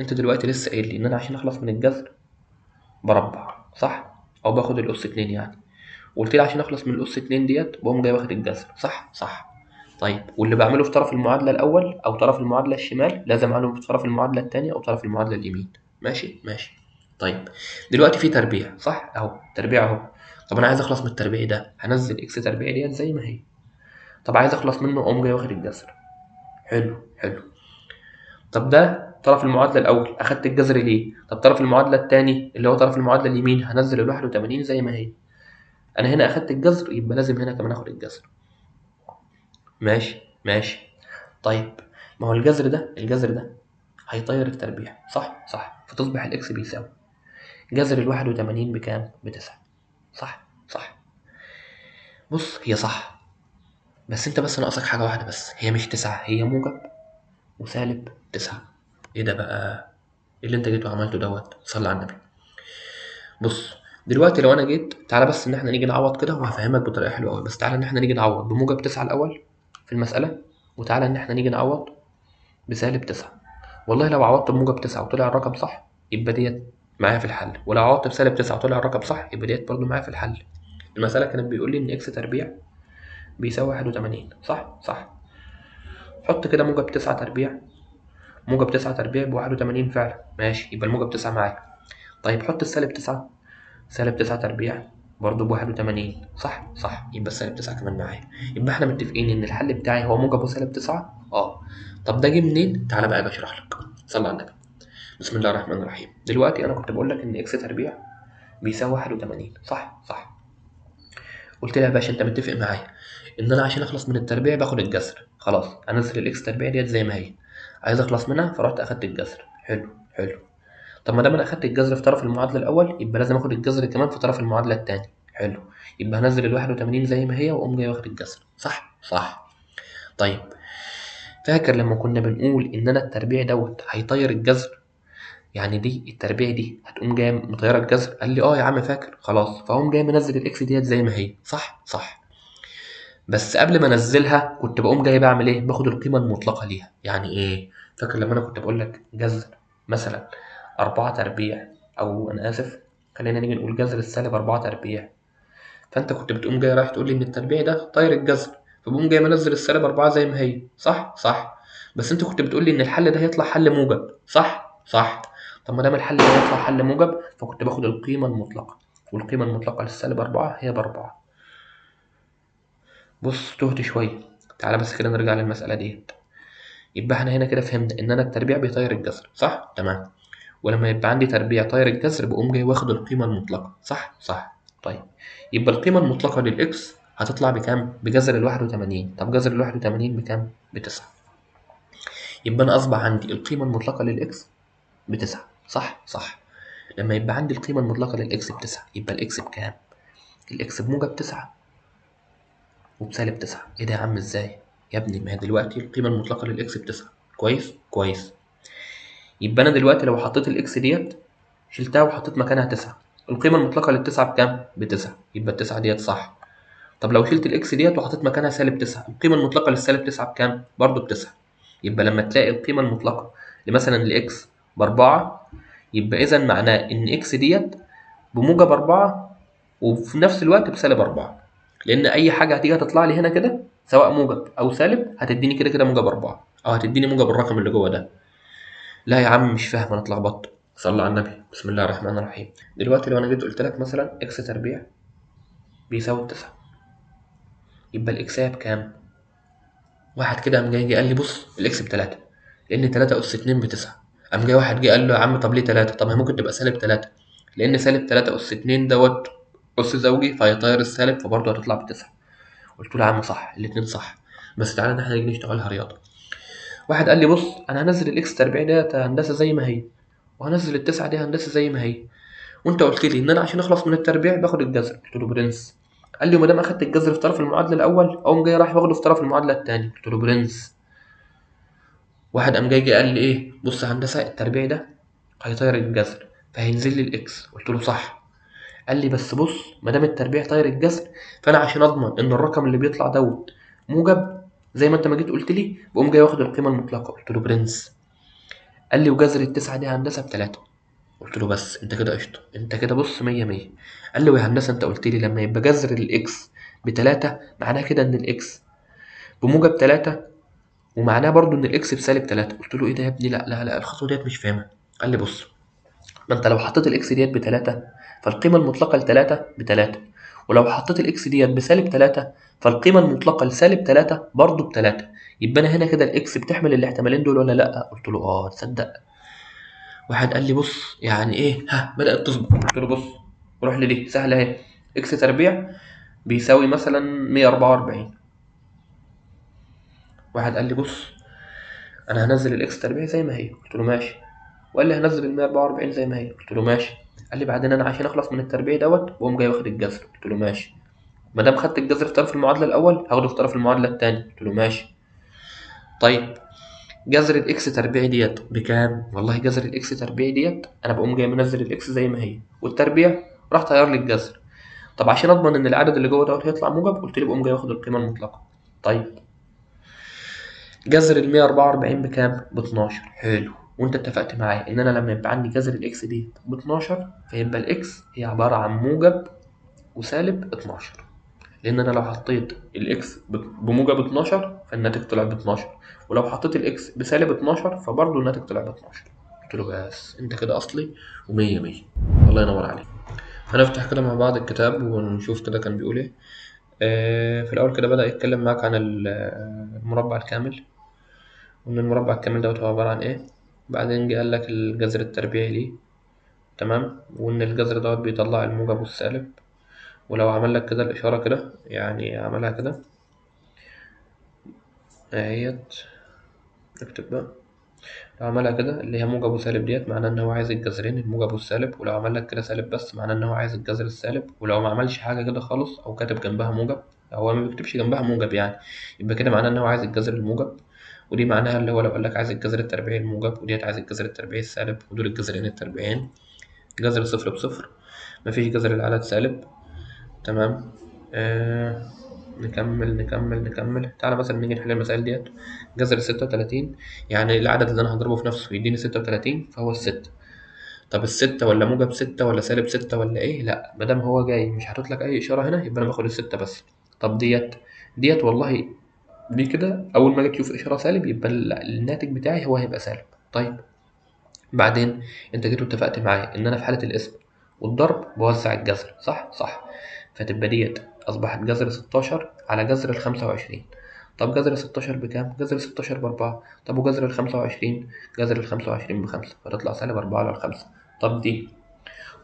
أنت دلوقتي لسه قايل لي إن أنا عشان أخلص من الجذر بربع، صح؟ أو باخد الأس 2 يعني. وقلت لي عشان أخلص من الأس 2 ديت بقوم جاي واخد الجذر، صح؟ صح. طيب واللي بعمله في طرف المعادلة الأول أو طرف المعادلة الشمال لازم أعمله في طرف المعادلة التانية أو طرف المعادلة اليمين. ماشي ماشي. طيب دلوقتي في تربيع، صح؟ أهو تربيع أهو. طب أنا عايز أخلص من التربيع ده، هنزل إكس تربيع ديت زي ما هي. طب عايز أخلص منه أقوم جاي واخد الجذر. حلو حلو. طب ده طرف المعادلة الأول أخدت الجذر ليه؟ طب طرف المعادلة التاني اللي هو طرف المعادلة اليمين هنزل ال 81 زي ما هي. أنا هنا أخدت الجذر يبقى لازم هنا كمان آخد الجذر. ماشي ماشي. طيب ما هو الجذر ده هيطير التربيع، صح؟ صح. فتصبح الإكس بيساوي جذر ال 81 بكام؟ بتسعة. صح صح. بص هي صح، بس أنت بس ناقصك حاجة واحدة بس، هي مش 9، هي موجب وسالب 9. إيه ده بقى؟ إيه اللي أنت جيت وعملته دوت؟ صلي على النبي. بص دلوقتي لو أنا جيت، تعالى بس إن إحنا نيجي نعوض كده وهفهمك بطريقة حلوة أوي، بس تعالى إن إحنا نيجي نعوض بموجب 9 الأول في المسألة، وتعالى إن إحنا نيجي نعوض بسالب 9. والله لو عوضت بموجب 9 وطلع الرقم صح يبقى ديت معايا في الحل، ولو عوضت بسالب 9 وطلع الرقم صح يبقى ديت برضه معايا في الحل. المسألة كانت بيقول لي إن إكس تربيع بيساوي 81، صح؟ صح. حط كده موجب 9 تربيع، موجب 9 تربيع ب 81 فعلا، ماشي يبقى الموجب 9 معايا. طيب حط السالب 9، سالب 9 تربيع برضه ب 81، صح؟ صح. يبقى السالب 9 كمان معايا. يبقى احنا متفقين إن الحل بتاعي هو موجب وسالب 9. طب ده جه منين؟ تعالى بقى بشرح لك. صلى على النبي. بسم الله الرحمن الرحيم. دلوقتي انا كنت بقول لك ان اكس تربيع بيساوي 81، صح؟ صح. قلت لي يا باشا انت متفق معايا ان انا عشان اخلص من التربيع باخد الجذر، خلاص انزل الاكس تربيع ديت زي ما هي. عايز اخلص منها فرحت اخدت الجذر. حلو حلو. طب ما دام انا اخدت الجذر في طرف المعادله الاول يبقى لازم اخد الجذر كمان في طرف المعادله الثاني. حلو. يبقى هنزل ال 81 زي ما هي واقوم جاي واخد الجذر، صح؟ صح. طيب فاكر لما كنا بنقول ان انا التربيع دوت هيطير الجذر، يعني دي التربيع دي هتقوم جايه مطيره الجذر؟ قال لي يا عم فاكر. خلاص فاقوم جاي منزل الاكس ديت زي ما هي، صح؟ صح. بس قبل ما انزلها كنت بقوم جاي بعمل ايه؟ باخد القيمه المطلقه ليها. يعني ايه؟ فاكر لما انا كنت بقول لك جذر مثلا 4 تربيع، او انا اسف خلينا نيجي نقول جذر السالب 4 تربيع، فانت كنت بتقوم جاي رايح تقول لي ان التربيع ده طاير الجذر، فبقوم جاي منزل السالب 4 زي ما هي. صح. بس انت كنت بتقول لي ان الحل ده هيطلع حل موجب. صح. طب ما دام الحل ده هيطلع حل موجب، فكنت باخد القيمه المطلقه، والقيمه المطلقه للسالب 4 هي ب4. بص تهت شويه، تعالى بس كده نرجع للمساله ديت. يبقى احنا هنا كده فهمنا ان انا التربيع بيطير الجذر، صح؟ تمام. ولما يبقى عندي تربيع طاير الجذر بقوم جاي واخد القيمة المطلقة، صح. طيب، يبقى القيمة المطلقة للإكس هتطلع بكام؟ بجذر ال81. طب جذر ال81 بكام؟ ب9. يبقى أنا أصبح عندي القيمة المطلقة للإكس ب9، صح. لما يبقى عندي القيمة المطلقة للإكس ب9 يبقى الإكس بكام؟ الإكس بموجب 9 وبسالب 9. إيه ده يا عم إزاي؟ يا ابني ما هي دلوقتي القيمة المطلقة للإكس ب9. كويس. يبقى أنا دلوقتي لو حطيت الإكس ديت شلتها وحطيت مكانها 9، القيمة المطلقة لل9 بكام؟ ب9، يبقى ال9 ديت صح. طب لو شلت الإكس ديت وحطيت مكانها -9، القيمة المطلقة للسالب 9 بكام؟ برضه ب9. يبقى لما تلاقي القيمة المطلقة لمثلا الإكس ب4، يبقى إذا معناه إن إكس ديت بموجب 4 وفي نفس الوقت بسالب 4، لأن أي حاجة هتيجي تطلع لي هنا كده سواء موجب أو سالب هتديني كده موجب 4، أو هتديني موجب الرقم اللي جوه ده. لا يا عم مش فاهم، أنا اتلخبطت. صلى على النبي. بسم الله الرحمن الرحيم. دلوقتي لو أنا جيت قلت لك مثلا إكس تربيع بيساوي 9، يبقى الإكسية بكام؟ واحد كده قام جاي قال لي بص الإكس ب3، لأن 3 أس 2 ب9. قام جاي واحد جه قال له يا عم طب ليه 3؟ طب ما هي ممكن تبقى -3، لأن -3 أس 2 دوت أس زوجي فهيطير السالب فبرضه هتطلع ب9. قلت له يا عم صح، الاتنين صح، بس تعالى إن إحنا نيجي نشتغلها رياضة. واحد قال لي بص أنا هنزل الإكس تربيع ديت هندسة زي ما هي، وهنزل ال9 دي هندسة زي ما هي، وانت قلت لي ان انا عشان اخلص من التربيع باخد الجذر. قلت له برنس. قال لي وما دام اخدت الجذر في طرف المعادله الاول اقوم جاي رايح باخده في طرف المعادله الثاني. قلت له برنس. واحد قام جاي قال لي ايه بص يا هندسه التربيع ده هيطير الجذر فهينزل لي الاكس. قلت له صح. قال لي بس بص ما دام التربيع طاير الجذر فانا عشان اضمن ان الرقم اللي بيطلع دوت موجب زي ما انت ما جيت قلت لي بقوم جاي واخد القيمه المطلقه. قلت له برنس. قال لي وجذر ال9 دي هندسه ب3. قلت له بس انت كده قشطه، انت كده بص 100. قال لي ويا هندسه انت قلت لي لما يبقى جذر الاكس ب3 معناه كده ان الاكس بموجب 3، ومعناه برضو ان الاكس بسالب 3. قلت له ايه ده يا ابني؟ لا الخطوه ديت مش فاهمها. قال لي بص ما انت لو حطيت الاكس ديت ب3 فالقيمه المطلقه ل3 ب3، ولو حطيت الاكس ديت بسالب 3 فالقيمه المطلقه لسالب 3 برضو ب3. يبقى انا هنا كده الاكس بتحمل الاحتمالين دول ولا لا؟ قلت له اه تصدق. واحد قال لي بص يعني ايه ها بدأت تظبط. قلت له بص روح لي دي سهله اهي، اكس تربيع بيساوي مثلا 144. واحد قال لي بص انا هنزل الاكس تربيع زي ما هي. قلت له ماشي. وقال لي هنزل ال 144 زي ما هي. قلت له ماشي. قال لي بعدين انا عشان اخلص من التربيع دوت بقوم جاي واخد الجذر. قلت له ماشي. ما دام خدت الجذر في طرف المعادله الاول هاخده في طرف المعادله الثاني. قلت له ماشي. طيب جذر الاكس تربيع ديت بكام؟ والله جذر الاكس تربيع ديت انا بقوم جاي منزل الاكس زي ما هي والتربيع راح طير لي الجذر. طب عشان اضمن ان العدد اللي جوه دوت هيطلع موجب قلت له بقوم جاي واخد القيمه المطلقه. طيب جذر ال 144 بكام؟ ب 12. حلو. وانت اتفقت معايا ان انا لما يبقى عندي جذر الاكس دي ب 12 فيبقى الاكس هي عباره عن موجب وسالب 12، لان انا لو حطيت الاكس بموجب 12 فالناتج طلع ب 12، ولو حطيت الاكس بسالب 12 فبرضه الناتج طلع ب 12. قلت له بس انت كده اصلي ومية مية. الله ينور عليك. هنفتح كده مع بعض الكتاب ونشوف كده كان بيقول ايه. في الأول كده بدأ يتكلم معاك عن المربع الكامل، وإن المربع الكامل دوت هو عبارة عن إيه. بعدين جه قال لك الجذر التربيعي ليه، تمام، وإن الجذر دوت بيطلع الموجب والسالب. ولو عمل لك كده الإشارة كده يعني عملها كده اهيت، اكتب بقى. لو عملها كده اللي هي موجب وسالب ديت معناه إن هو عايز الجذرين الموجب والسالب، ولو عمل لك كده سالب بس معناه إن هو عايز الجذر السالب، ولو ما عملش حاجة كده خالص أو كاتب جنبها موجب، هو ما بيكتبش جنبها موجب يعني، يبقى كده معناه إن هو عايز الجذر الموجب. ودي معناها اللي هو لو قال لك عايز الجذر التربيعي الموجب وديت عايز الجذر التربيعي السالب ودول الجذرين التربيعيين. جذر صفر بصفر، مفيش جذر العدد سالب، تمام. نكمل. تعالى مثلا نيجي نحل المسائل ديت. جذر 36 يعني العدد اللي أنا هضربه في نفسه يديني 36 فهو ال6. طب الستة ولا موجب ستة ولا سالب ستة ولا إيه؟ لأ، مادام هو جاي مش حاطط لك أي إشارة هنا يبقى أنا باخد الستة بس. طب ديت والله دي كده أول ما أجي تشوف إشارة سالب يبقى الناتج بتاعي هو هيبقى سالب. طيب بعدين أنت جيت واتفقت معايا إن أنا في حالة القسم والضرب بوزع الجذر، صح؟ صح. فتبقى ديت أصبحت جذر 16 على جذر ال25. طب جذر 16 بكام؟ جذر 16 ب4. طب وجذر ال25؟ جذر ال25 ب5، فتطلع سالب 4 على الخمسة. طب دي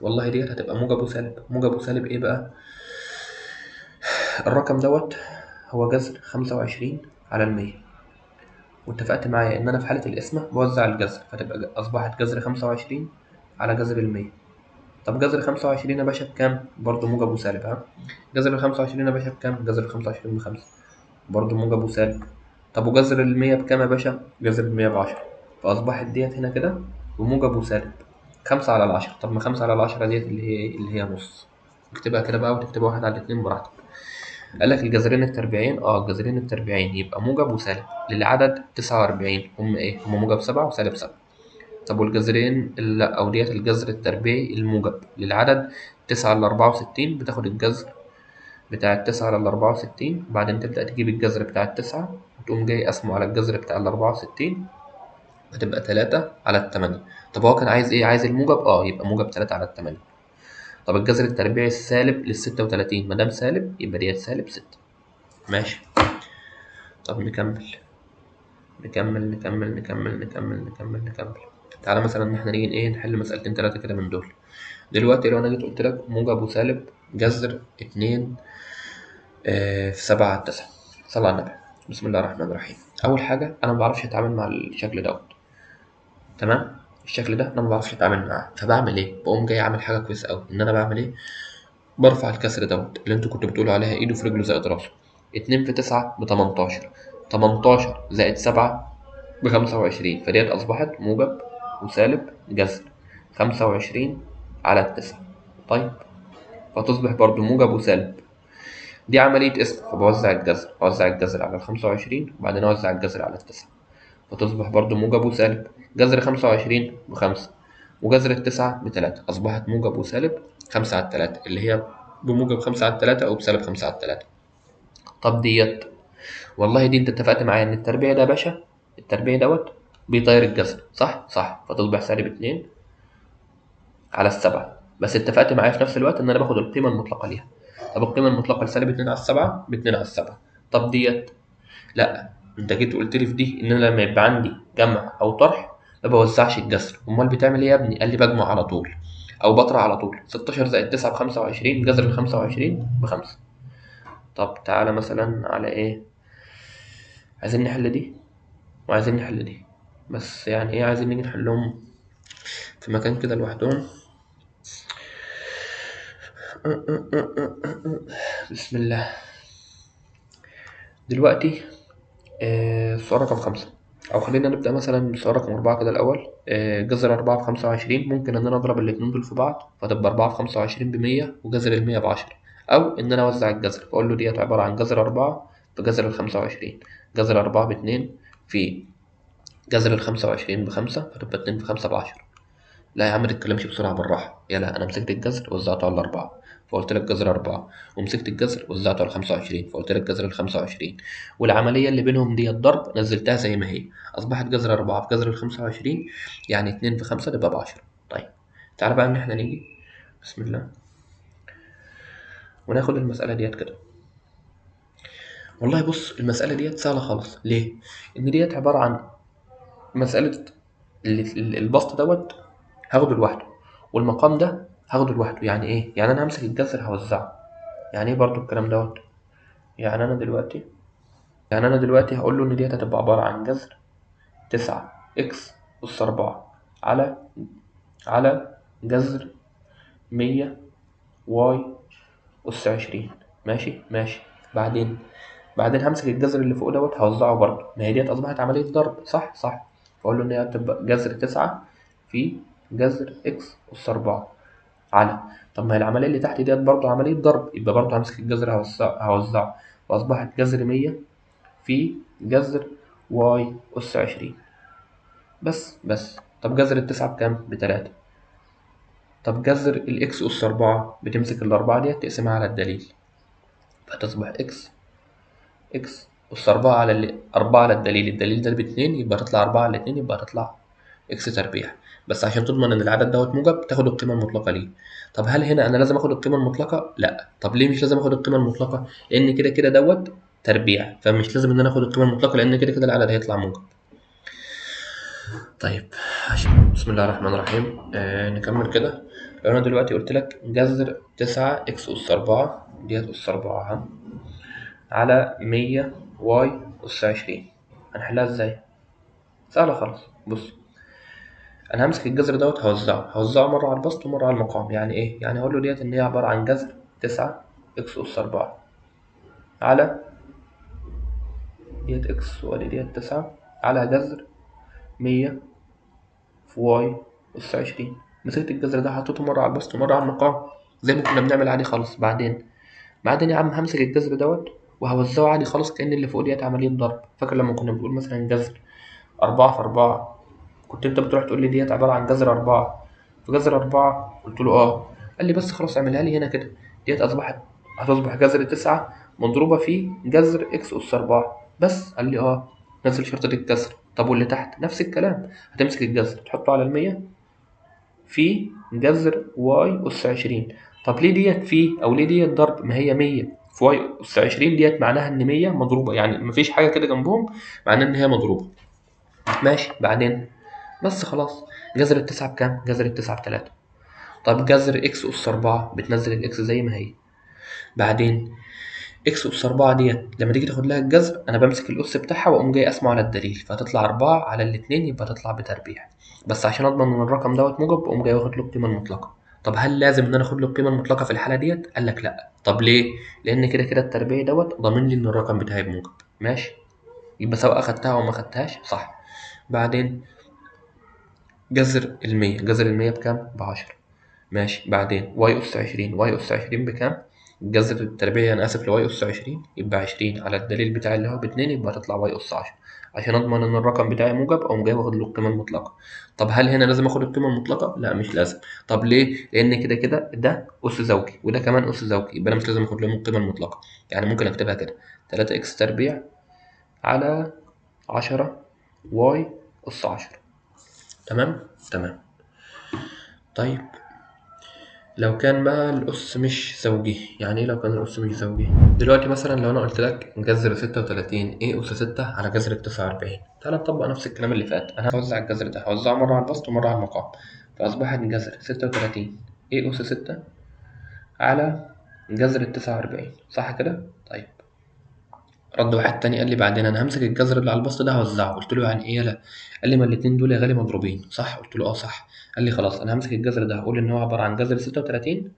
والله ديت هتبقى موجب وسالب. موجب وسالب إيه بقى؟ الرقم دوت هو جذر 25 على 100، واتفقت معايا إن أنا في حالة القسمة بوزع الجذر، فتبقى أصبحت جذر 25 على جذر 100. طب جذر 25 يا باشا بكام؟ برضه موجب وسالب، ها؟ جذر 25 يا باشا بكام؟ جذر 25 ب5، برضه موجب وسالب. طب وجذر 100 بكام يا باشا؟ جذر 100 ب10. فأصبحت ديت هنا كده بموجب وسالب 5 على 10. طب ما 5 على 10 ديت اللي هي إيه؟ اللي هي نص. اكتبها كده بقى، وتكتب واحد على الاتنين براحتك. قال لك الجذرين التربيعيين، الجذرين التربيعيين يبقى موجب وسالب للعدد 49. هم ايه؟ هم موجب 7 وسالب 7. طب والجذرين لا، او ديت الجذر التربيعي الموجب للعدد 9 ل 64. بتاخد الجذر بتاع التسعة على ال64، وبعدين تبدأ تجيب الجذر بتاع التسعة وتقوم جاي قسمه على الجذر بتاع ال64، هتبقى 3 على التمانية. طب هو كان عايز ايه؟ عايز الموجب، يبقى موجب 3 على التمانية. طب الجذر التربيعي السالب لل36، مادام سالب يبقى ديت سالب 6. ماشي. طب نكمل. تعالى مثلا ان احنا نيجي ايه نحل مسألتين تلاتة كده من دول. دلوقتي لو انا جيت قلت لك موجب وسالب جذر 2 في 7 على 9. صلى على النبي. بسم الله الرحمن الرحيم. اول حاجة انا مبعرفش اتعامل مع الشكل دوت، تمام؟ الشكل ده انا مبعرفش اتعامل معاه، فبعمل ايه؟ بقوم جاي عامل حاجة كويسة قوي. ان انا بعمل ايه؟ برفع الكسر دوت اللي انتوا كنتوا بتقولوا عليها ايده في رجله زائد راسه. 2 في 9 ب18. 18 زائد 7 ب25، فديت أصبحت موجب وسالب جذر 25 على التسعة. طيب فتصبح برضو موجب وسالب. دي عملية قسم، فبوزع الجذر، أوزع الجذر على ال25 وبعدين أوزع الجذر على التسعة، فتصبح برضو موجب وسالب. جذر 25 ب5 وجذر التسعة ب3، أصبحت موجب وسالب 5 على 3، اللي هي بموجب 5 على 3 أو بسالب 5 على 3. طب ديت والله دي أنت اتفقت معايا إن التربيع ده يا باشا، التربيع دوت بيطير الجذر، صح؟ صح. فتصبح سالب 2 على السبعة. بس اتفقت معايا في نفس الوقت إن أنا باخد القيمة المطلقة ليها. طب القيمة المطلقة لسالب 2 على السبعة ب2 على السبعة. طب ديت لأ، أنت جيت وقلت لي في دي إن أنا لما يبقى عندي جمع أو طرح ما بوزعش الجذر. أمال بتعمل إيه يا ابني؟ قال لي بجمع على طول أو بطرح على طول. 16 زائد 9 ب25، جذر ال 25 ب5. طب تعالى مثلا على إيه؟ عايزين نحل دي وعايزين نحل دي، بس يعني إيه، عايزين نيجي نحلهم في مكان كده لوحدهم. بسم الله. دلوقتي السؤال رقم 5، أو خلينا نبدأ مثلا بسؤال رقم 4 كده الأول. جذر 4 ب25، ممكن إن أنا أضرب الاتنين دول في بعض فتبقى 4 في 25 ب100 وجذر ال100 ب10، أو إن أنا أوزع الجذر فأقول له ديت عبارة عن جذر 4 في جذر ال25. جذر 4 ب2 في جذر ال25 ب5، فتبقى 2 في 5 ب10. لا يا عم تتكلمش بسرعة بالراحة. يلا أنا مسكت الجذر وزعته على 4 فقلت لك جذر 4، ومسكت الجذر وزعته على 25 فقلت لك جذر ال25، والعملية اللي بينهم دي الضرب نزلتها زي ما هي، أصبحت جذر 4 في جذر ال25، يعني 2 في 5 تبقى ب10. طيب تعالى بقى إن إحنا نيجي بسم الله وناخد المسألة ديت كده. والله بص المسألة ديت سهلة خالص. ليه؟ إن ديت عبارة عن مسألة البسط دوت هاخده لوحده، والمقام ده هاخده لوحده. يعني ايه؟ يعني انا همسك الجذر هوزعه. يعني ايه برضو الكلام دوت؟ يعني انا دلوقتي هقول له ان ديت هتبقى عبارة عن جذر 9 اكس أس 4 على جذر 100 واي أس 20. ماشي. بعدين همسك الجذر اللي فوق دوت هوزعه برضه، ما هي ديت أصبحت عملية ضرب، صح. فأقول له إن هي هتبقى جذر 9 في جذر إكس أس 4 على، طب ما هي العملية اللي تحت ديت برضه عملية ضرب، يبقى برضه همسك الجذر هوزعه، وأصبحت جذر 100 في جذر واي أس 20. بس طب جذر التسعة بكام؟ ب3. طب جذر الإكس أس 4 بتمسك الأربعة ديت تقسمها على الدليل، فتصبح إكس أس 4 على 4 على الدليل ده باتنين، يبقى تطلع 4 على 2 يبقى تطلع إكس تربيع. بس عشان تضمن إن العدد دوت موجب تاخد القيمة المطلقة ليه. طب هل هنا أنا لازم آخد القيمة المطلقة؟ لأ. طب ليه مش لازم آخد القيمة المطلقة؟ لأن كده كده دوت تربيع، فمش لازم إن أنا آخد القيمة المطلقة لأن كده كده العدد هيطلع موجب. طيب بسم الله الرحمن الرحيم. نكمل كده. لو أنا دلوقتي قلت لك جذر 9 إكس أس 4 ديت أس 4 على 100 واي أس 20، هنحلها إزاي؟ سهلة خالص. بص، أنا همسك الجذر دوت هوزعه مرة على البسط ومرة على المقام. يعني إيه؟ يعني هقول له ديت إن هي عبارة عن جذر 9 إكس أس 4 على ديت إكس وأدي ديت 9 على جذر 100 في واي أس 20. مسكت الجذر ده حطيته مرة على البسط ومرة على المقام زي ما كنا بنعمل عادي خالص. بعدين يا عم همسك الجذر دوت وهوزعه عادي خالص كأن اللي فوق ديت عملية ضرب. فاكر لما كنا بنقول مثلا جذر 4 في 4، كنت أنت بتروح تقول لي ديت عبارة عن جذر 4 في جذر 4، قلت له آه. قال لي بس خلاص اعملها لي هنا كده. ديت هتصبح جذر 9 مضروبة في جذر إكس أس 4 بس. قال لي آه، نزل شرطة الكسر. طب واللي تحت نفس الكلام، هتمسك الجذر تحطه على 100 في جذر واي أس 20. طب ليه ديت في أو ليه ديت ضرب؟ ما هي 100 في واي أس 20 ديت معناها إن 100 مضروبة، يعني مفيش حاجة كده جنبهم، معناه إن هي مضروبة. ماشي. بعدين بس خلاص، جذر التسعة بكام؟ جذر التسعة بتلاتة. طب جذر إكس أس 4 بتنزل الإكس زي ما هي. بعدين إكس أس 4 ديت لما تيجي تاخد لها الجذر أنا بمسك الأس بتاعها وأقوم جاي أقسمه على الدليل، فهتطلع 4 على الاتنين يبقى تطلع بتربيع. بس عشان أضمن إن الرقم دوت موجب بقوم جاي واخد له القيمة المطلقة. طب هل لازم إن أنا آخد له القيمة المطلقة في الحالة ديت؟ قال لك لأ. طب ليه؟ لأن كده كده التربيع دوت ضامن لي إن الرقم بتاعي موجب. ماشي، يبقى سواء أخدتها أو ما أخدتهاش صح. بعدين جذر المية بكام؟ ب10. ماشي. بعدين واي أس 20، واي أس 20 بكام؟ جذر التربيع أنا آسف لواي أس 20 يبقى 20 على الدليل بتاعي اللي هو ب2 يبقى هتطلع واي أس 10. عشان أضمن إن الرقم بتاعي موجب أقوم جاي واخد له القيمة المطلقة. طب هل هنا لازم آخد القيمة المطلقة؟ لا مش لازم. طب ليه؟ لأن كده كده ده أس زوجي وده كمان أس زوجي، يبقى أنا مش لازم آخد لهم القيمة المطلقة. يعني ممكن أكتبها كده 3 إكس تربيع على 10 واي أس 10. تمام؟ تمام. طيب لو كان بقى الأس مش زوجي، يعني إيه لو كان الأس مش زوجي؟ دلوقتي مثلا لو أنا قلت لك جذر 36 إيه أس 6 على جذر 49، تعالى نطبق نفس الكلام اللي فات. أنا هوزع الجذر ده، هوزعه مرة على البسط ومرة على المقام، فأصبحت جذر 36 إيه أس 6 على جذر 49، صح كده؟ طيب رد واحد تاني قال لي بعدين أنا همسك الجذر اللي على البسط ده هوزعه. قلت له يعني إيه يالا؟ قال لي ما الاتنين دول يا غالي مضروبين، صح؟ قلت له آه صح. قال لي خلاص أنا همسك الجذر ده هقول إن هو عبارة عن جذر 36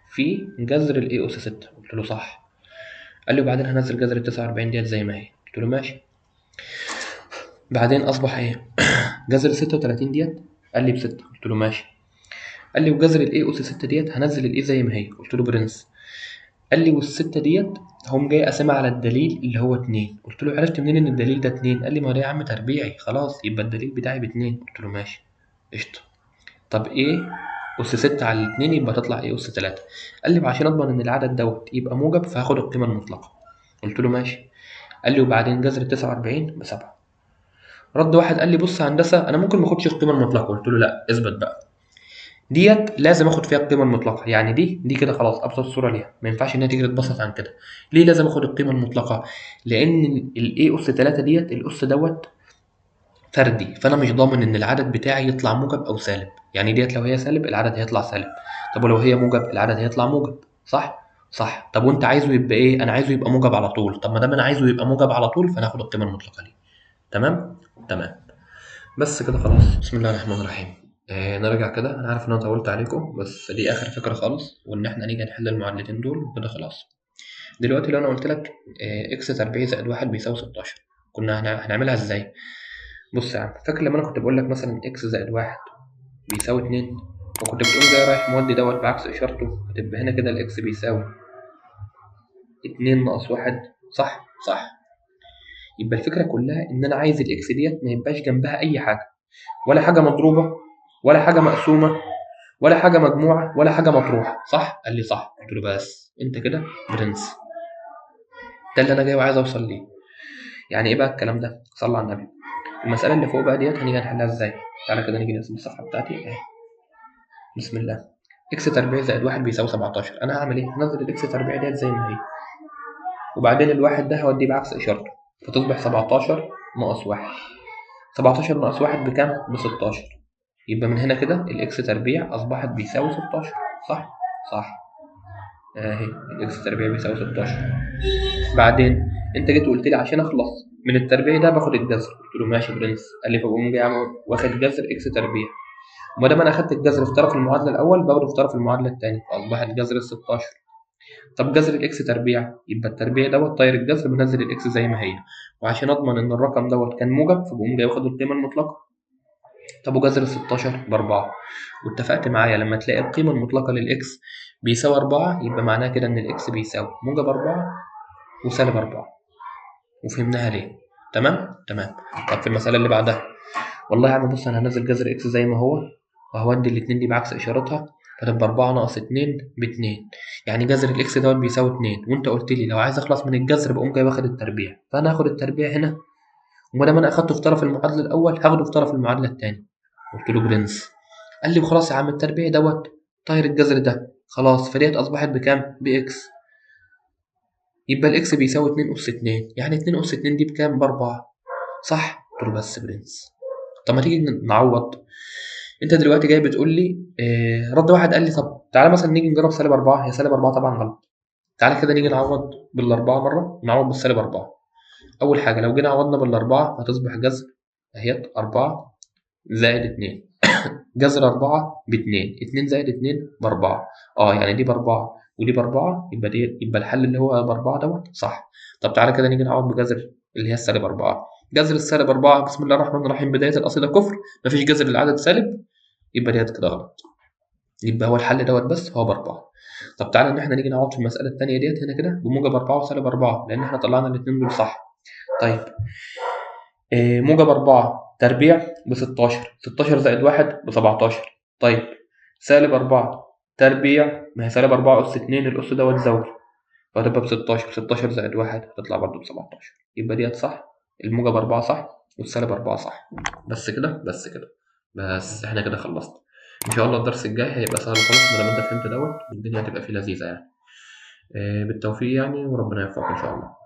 في جذر الاي اس 6. قلت له صح. قال لي وبعدين هنزل جذر ال 49 ديت زي ما هي. قلت له ماشي. بعدين اصبح ايه؟ جذر ال 36 ديت قال لي ب6. قلت له ماشي. قال لي وجذر الاي اس 6 ديت هنزل الاي زي ما هي. قلت له برنس. قال لي وال6 ديت هم جاي قاسمها على الدليل اللي هو 2. قلت له عرفت منين ان الدليل ده 2؟ قال لي ما ده يا عم تربيعي خلاص يبقى الدليل بتاعي ب2. قلت له ماشي قشطه. طب ايه أس 6 على 2 يبقى تطلع ايه أس 3. قال لي عشان أضمن إن العدد دوت يبقى موجب فهاخد القيمة المطلقة. قلت له ماشي. قال لي وبعدين جذر 49 ب7. رد واحد قال لي بص يا هندسة أنا ممكن ما آخدش القيمة المطلقة. قلت له لا اثبت بقى. ديت لازم آخد فيها القيمة المطلقة، يعني دي كده خلاص أبسط صورة ليها، ما ينفعش إنها تيجي تتبسط عن كده. ليه لازم آخد القيمة المطلقة؟ لأن الإيه أس 3 ديت الأس دوت فردي، فانا مش ضامن ان العدد بتاعي يطلع موجب او سالب. يعني ديت لو هي سالب العدد هيطلع سالب، طب ولو هي موجب العدد هيطلع موجب، صح؟ صح. طب وانت عايزه يبقى ايه؟ انا عايزه يبقى موجب على طول. طب ما دام انا عايزه يبقى موجب على طول فانا هاخد القيمه المطلقه ليه. تمام. تمام. بس كده خلاص. بسم الله الرحمن الرحيم. نرجع كده. انا عارف ان انا طولت عليكم بس دي اخر فكره خالص، وان احنا نيجي نحل المعادلتين دول وكده خلاص. دلوقتي لو انا قلت لك اكس تربيع زائد 1 بيساوي 16، كنا هنعملها ازاي؟ بص يا عم، فاكر لما انا كنت بقول لك مثلا اكس زائد 1 بيساوي 2، وكنت بتقوم جاي رايح مودي دوت بعكس اشارته، هتبقى هنا كده الاكس بيساوي 2 ناقص 1، صح؟ صح. يبقى الفكره كلها ان انا عايز الاكس ديت ما يبقاش جنبها اي حاجه، ولا حاجه مضروبه ولا حاجه مقسومه ولا حاجة مجموعة ولا حاجة مطروحة، صح؟ قال لي صح. قلت له بس أنت كده برنس. ده اللي أنا جاي وعايز أوصل ليه. يعني إيه بقى الكلام ده؟ صلى على النبي. المسألة اللي فوق بقى ديت هنيجي نحلها إزاي؟ تعالى كده نيجي نقسم الصفحة بتاعتي أهي. بسم الله. إكس تربيع زائد 1 بيساوي 17. أنا هعمل إيه؟ هنزل الإكس تربيع ديت زي ما هي. وبعدين الواحد ده هوديه بعكس إشارته، فتصبح 17 ناقص 1. 17 ناقص 1 بكام؟ ب 16. يبقى من هنا كده الإكس تربيع أصبحت بيساوي 16، صح؟ صح. اهي الاكس تربيع بيساوي 16. بعدين انت جيت قلت لي عشان اخلص من التربيع ده باخد الجذر، قلت له ماشي برنس. قال لي فبقوم جاي واخد جذر اكس تربيع. وما دام انا اخدت الجذر في طرف المعادله الاول باخده في طرف المعادله الثاني، فاصبح الجذر ال 16. طب جذر الاكس تربيع، يبقى التربيع دوت طاير الجذر بنزل الاكس زي ما هي. وعشان اضمن ان الرقم دوت كان موجب فبقوم جاي واخد القيمه المطلقه. طب وجذر ال 16 ب 4. واتفقت معايا لما تلاقي القيمه المطلقه للاكس بيساوي 4 يبقى معناه كده ان الاكس بيساوي موجب 4 وسالب 4. وفهمناها ليه. تمام. طب في المسألة اللي بعدها، والله يا عم بص أنا هنزل جذر إكس زي ما هو، وهودي الاتنين دي بعكس إشارتها، فتبقى 4 ناقص 2 ب2. يعني جذر الإكس دوت بيساوي 2، وأنت قلت لي لو عايز أخلص من الجذر بقوم جاي واخد التربيع، فأنا هاخد التربيع هنا، وما دام أنا أخدته في طرف المعادلة الأول هاخده في طرف المعادلة التاني. قلت له برنس. قال لي خلاص يا عم التربيع دوت طاير الجذر ده، خلاص فديت أصبحت بكام؟ بإكس. يبقى الإكس بيساوي 2 أس 2، يعني 2 أس 2 دي بكام؟ ب4، صح؟ قلت له بس برنس. طب ما تيجي نعوض. انت دلوقتي جاي بتقول لي رد واحد قال لي طب تعالى مثلا نيجي نجرب سالب 4. هي سالب 4 طبعا غلط. تعالى كده نيجي نعوض بالاربعه مره ونعوض بالسالب 4. اول حاجه لو جينا عوضنا بالاربعه هتصبح جذر اهيت 4 زائد 2. جذر 4 ب 2، 2 زائد 2 ب 4. يعني دي ب 4 ودي ب 4، يبقى الحل اللي هو ب 4 دوت صح. طب تعالى كده نيجي نعوض بجذر اللي هي السالب 4. جذر السالب 4 بسم الله الرحمن الرحيم بداية القصيدة كفر، مفيش جذر للعدد سالب، يبقى ديت كده غلط. يبقى هو الحل دوت بس هو ب 4. طب تعالى ان احنا نيجي نعوض في المسألة الثانية ديت هنا كده بموجب 4 وسالب 4 لأن احنا طلعنا الاثنين دول صح. طيب موجب 4 تربيع ب 16، 16 زائد 1 ب 17. طيب سالب 4 تربيع، ما هي سالب 4 أس 2، الأس دوت زوجي، فهتبقى ب 16، 16 زائد 1 هتطلع برضه ب 17. يبقى ديت صح، الموجب 4 صح والسالب 4 صح. بس احنا كده خلصنا. ان شاء الله الدرس الجاي هيبقى سهل خالص ما دام انت فهمت دوت، والدنيا هتبقى فيه لذيذه يعني. بالتوفيق يعني، وربنا يوفقك ان شاء الله.